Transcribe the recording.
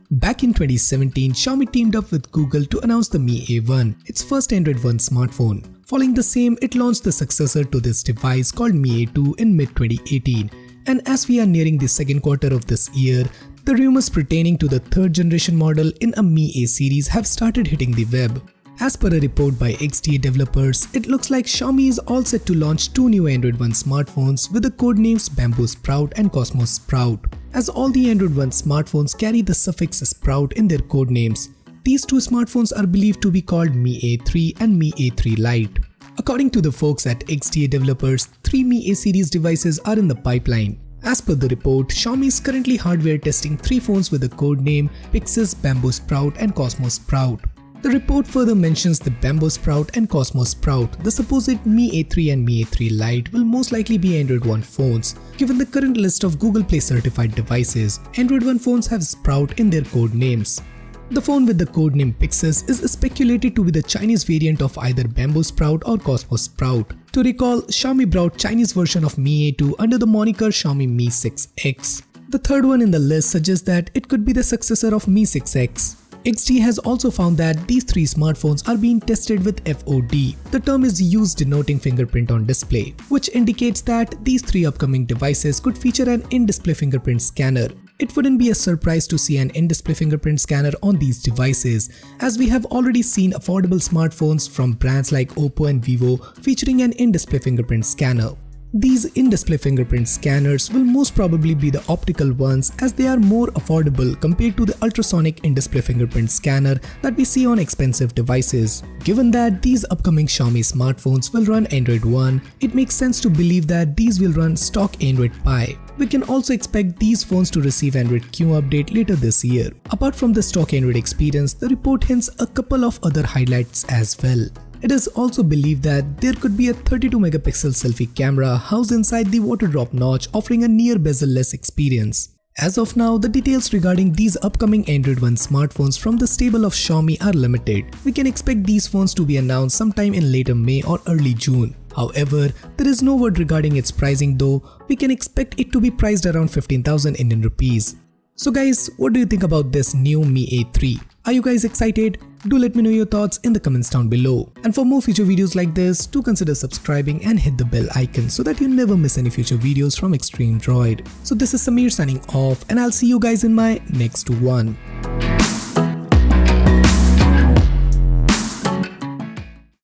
Back in 2017, Xiaomi teamed up with Google to announce the Mi A1, its first Android One smartphone. Following the same, it launched the successor to this device called Mi A2 in mid-2018. And as we are nearing the second quarter of this year, the rumors pertaining to the third generation model in a Mi A series have started hitting the web. As per a report by XDA Developers, it looks like Xiaomi is all set to launch two new Android One smartphones with the codenames Bamboo Sprout and Cosmos Sprout. As all the Android One smartphones carry the suffix Sprout in their codenames, these two smartphones are believed to be called Mi A3 and Mi A3 Lite. According to the folks at XDA Developers, 3 Mi A series devices are in the pipeline. As per the report, Xiaomi is currently hardware testing 3 phones with the codename pyxis, Bamboo Sprout and Cosmos Sprout. The report further mentions the Bamboo Sprout and Cosmos Sprout. The supposed Mi A3 and Mi A3 Lite will most likely be Android One phones. Given the current list of Google Play certified devices, Android One phones have Sprout in their code names. The phone with the codename Pyxis is speculated to be the Chinese variant of either Bamboo Sprout or Cosmos Sprout. To recall, Xiaomi brought Chinese version of Mi A2 under the moniker Xiaomi Mi 6X. The third one in the list suggests that it could be the successor of Mi 6X. XD has also found that these 3 smartphones are being tested with FOD. The term is used denoting fingerprint on display, which indicates that these 3 upcoming devices could feature an in-display fingerprint scanner. It wouldn't be a surprise to see an in-display fingerprint scanner on these devices, as we have already seen affordable smartphones from brands like Oppo and Vivo featuring an in-display fingerprint scanner. These in-display fingerprint scanners will most probably be the optical ones, as they are more affordable compared to the ultrasonic in-display fingerprint scanner that we see on expensive devices. Given that these upcoming Xiaomi smartphones will run Android One, it makes sense to believe that these will run stock Android Pie. We can also expect these phones to receive Android Q update later this year. Apart from the stock Android experience, the report hints a couple of other highlights as well. It is also believed that there could be a 32-megapixel selfie camera housed inside the water drop notch, offering a near bezel-less experience. As of now, the details regarding these upcoming Android One smartphones from the stable of Xiaomi are limited. We can expect these phones to be announced sometime in later May or early June. However, there is no word regarding its pricing, though we can expect it to be priced around 15,000 Indian rupees. So guys, what do you think about this new Mi A3? Are you guys excited? Do let me know your thoughts in the comments down below. And for more future videos like this, do consider subscribing and hit the bell icon so that you never miss any future videos from Extreme Droid. So this is Samir signing off, and I'll see you guys in my next one.